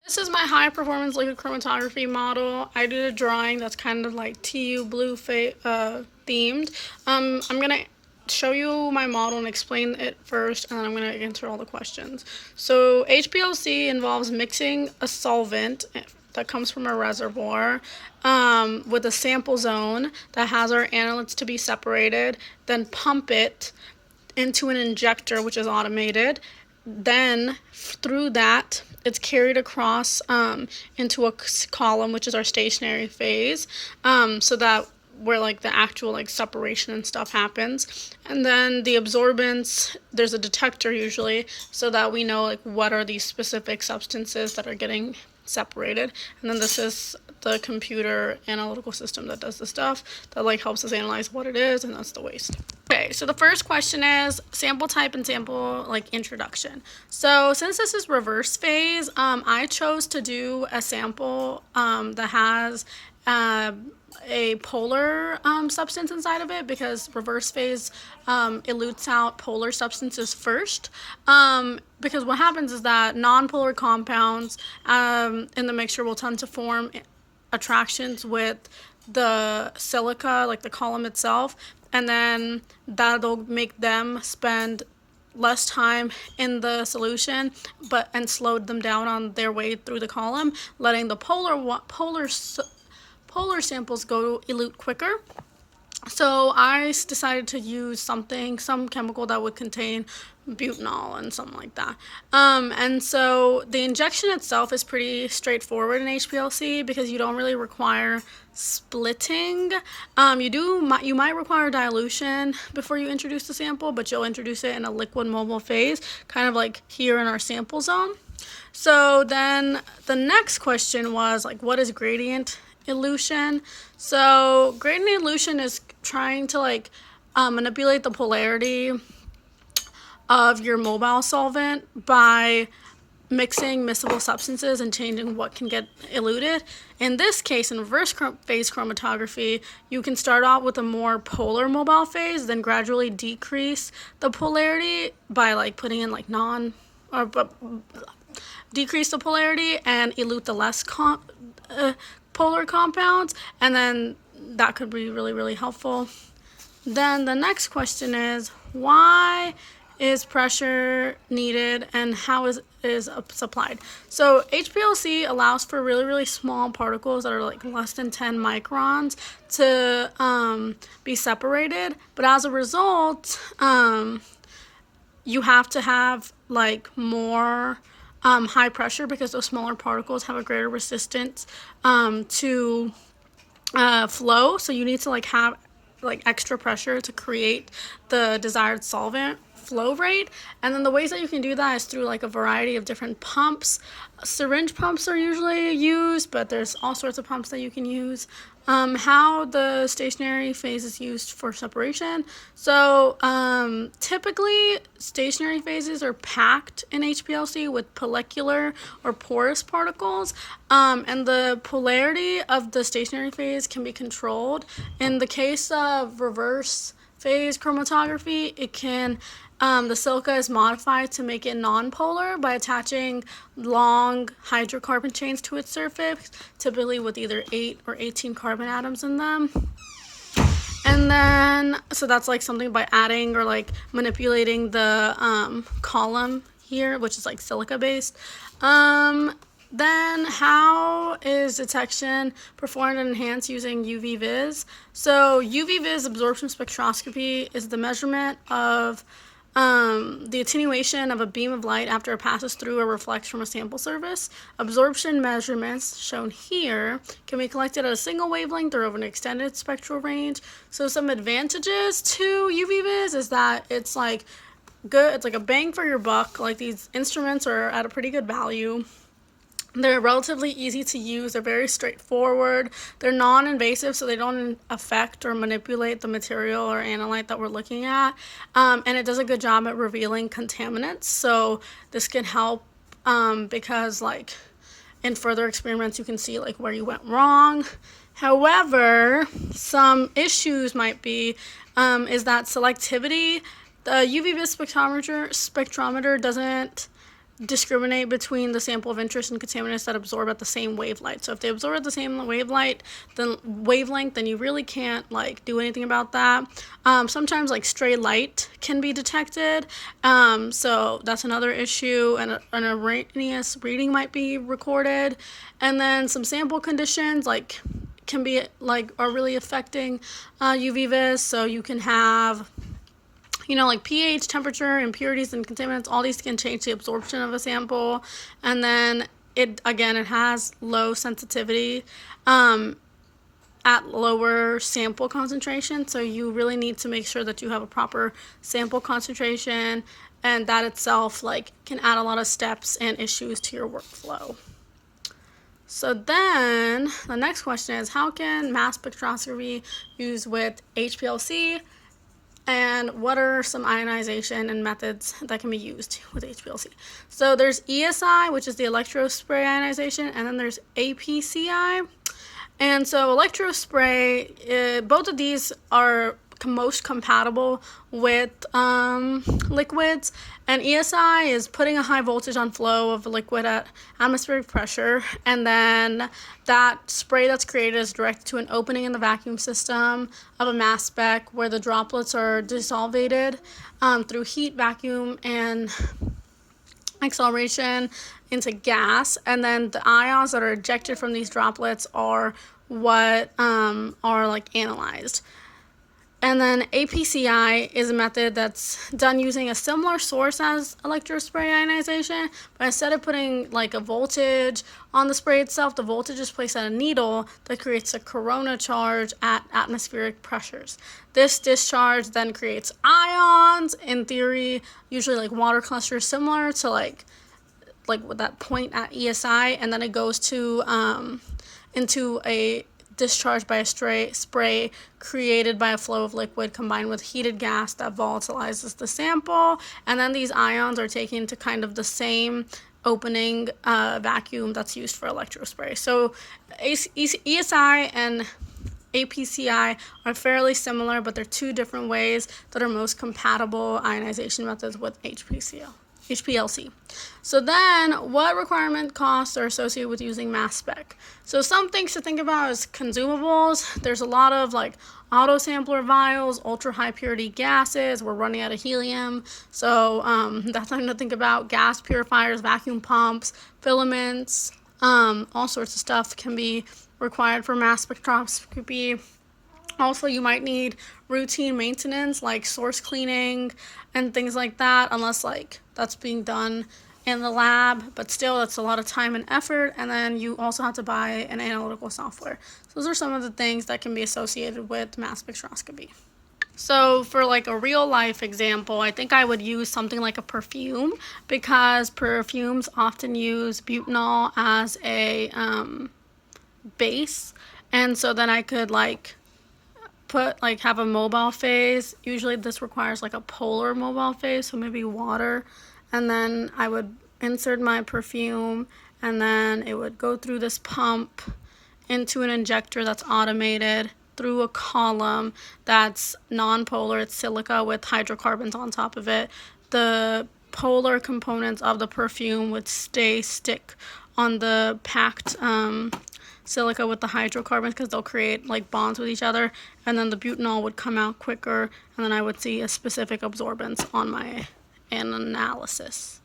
This is my high performance liquid chromatography model. I did a drawing that's kind of like TU blue themed. I'm gonna show you my model and explain it first, and then I'm gonna answer all the questions. So HPLC involves mixing a solvent that comes from a reservoir with a sample zone that has our analytes to be separated, then pump it into an injector, which is automated. Then through that, it's carried across into a column, which is our stationary phase, so that where like the actual like separation and stuff happens. And then the absorbance, there's a detector usually, so that we know like what are these specific substances that are getting separated. And then this is the computer analytical system that does the stuff that like helps us analyze what it is, and that's the waste. Okay, so the first question is sample type and sample like introduction. So since this is reverse phase, I chose to do a sample that has a polar substance inside of it, because reverse phase elutes out polar substances first. Because what happens is that non-polar compounds in the mixture will tend to form attractions with the silica, like the column itself, and then that'll make them spend less time in the solution and slowed them down on their way through the column, letting the polar samples go elute quicker. So I decided to use some chemical that would contain butanol and something like that. And so the injection itself is pretty straightforward in HPLC because you don't really require splitting. You might require dilution before you introduce the sample, but you'll introduce it in a liquid mobile phase, kind of like here in our sample zone. So then the next question was like, what is gradient elution? So gradient elution is trying to like manipulate the polarity of your mobile solvent by mixing miscible substances and changing what can get eluted. In this case, in reverse phase chromatography, you can start out with a more polar mobile phase, then gradually decrease the polarity by like putting in like decrease the polarity and elute the less polar compounds, and then that could be really, really helpful. Then the next question is, why is pressure needed and how is supplied? So HPLC allows for really, really small particles that are like less than 10 microns to be separated, but as a result, you have to have like more high pressure because those smaller particles have a greater resistance to flow. So you need to like have like extra pressure to create the desired solvent flow rate. And then the ways that you can do that is through like a variety of different pumps. Syringe pumps are usually used, but there's all sorts of pumps that you can use. How the stationary phase is used for separation. So typically stationary phases are packed in HPLC with molecular or porous particles, and the polarity of the stationary phase can be controlled. In the case of reverse phase chromatography, it can the silica is modified to make it nonpolar by attaching long hydrocarbon chains to its surface, typically with either 8 or 18 carbon atoms in them. And then, so that's like something by adding or like manipulating the column here, which is like silica based. Then how is detection performed and enhanced using UV vis? So UV vis absorption spectroscopy is the measurement of the attenuation of a beam of light after it passes through or reflects from a sample surface. Absorption measurements, shown here, can be collected at a single wavelength or over an extended spectral range. So some advantages to UV vis is that it's like good, it's like a bang for your buck. Like these instruments are at a pretty good value. They're relatively easy to use. They're very straightforward. They're non-invasive, so they don't affect or manipulate the material or analyte that we're looking at. And it does a good job at revealing contaminants. So this can help because like in further experiments, you can see like where you went wrong. However, some issues might be is that selectivity. The UV vis spectrometer doesn't discriminate between the sample of interest and contaminants that absorb at the same wavelength. So if they absorb at the same wavelength, then you really can't like do anything about that. Sometimes like stray light can be detected, so that's another issue, and an erroneous reading might be recorded. And then some sample conditions like can be like are really affecting UV vis. So you can have, you know, like pH, temperature, impurities, and contaminants. All these can change the absorption of a sample. And then it has low sensitivity at lower sample concentration. So you really need to make sure that you have a proper sample concentration, and that itself like can add a lot of steps and issues to your workflow. So then the next question is, how can mass spectroscopy used with HPLC? And what are some ionization and methods that can be used with HPLC? So there's ESI, which is the electrospray ionization, and then there's APCI. And so electrospray, both of these are most compatible with liquids, and ESI is putting a high voltage on flow of a liquid at atmospheric pressure, and then that spray that's created is directed to an opening in the vacuum system of a mass spec where the droplets are dissolvated through heat, vacuum, and acceleration into gas, and then the ions that are ejected from these droplets are what are like analyzed. And then APCI is a method that's done using a similar source as electrospray ionization, but instead of putting like a voltage on the spray itself, the voltage is placed at a needle that creates a corona charge at atmospheric pressures. This discharge then creates ions, in theory, usually like water clusters similar to like with that point at ESI, and then it goes to into a discharged by a spray created by a flow of liquid combined with heated gas that volatilizes the sample, and then these ions are taken to kind of the same opening vacuum that's used for electrospray. So ESI and APCI are fairly similar, but they're two different ways that are most compatible ionization methods with HPLC. So then, what requirement costs are associated with using mass spec? So some things to think about is consumables. There's a lot of like auto sampler vials, ultra high purity gases. We're running out of helium, so that's something to think about. Gas purifiers, vacuum pumps, filaments, all sorts of stuff can be required for mass spectroscopy. Also, you might need routine maintenance like source cleaning and things like that, unless like that's being done in the lab, but still that's a lot of time and effort. And then you also have to buy an analytical software. So those are some of the things that can be associated with mass spectroscopy. So for like a real life example, I think I would use something like a perfume, because perfumes often use butanol as a base, and so then I could have a mobile phase. Usually this requires like a polar mobile phase, so maybe water, and then I would insert my perfume, and then it would go through this pump into an injector that's automated through a column that's non-polar. It's silica with hydrocarbons on top of it. The polar components of the perfume would stick on the packed silica with the hydrocarbons, because they'll create like bonds with each other, and then the butanol would come out quicker, and then I would see a specific absorbance on my analysis.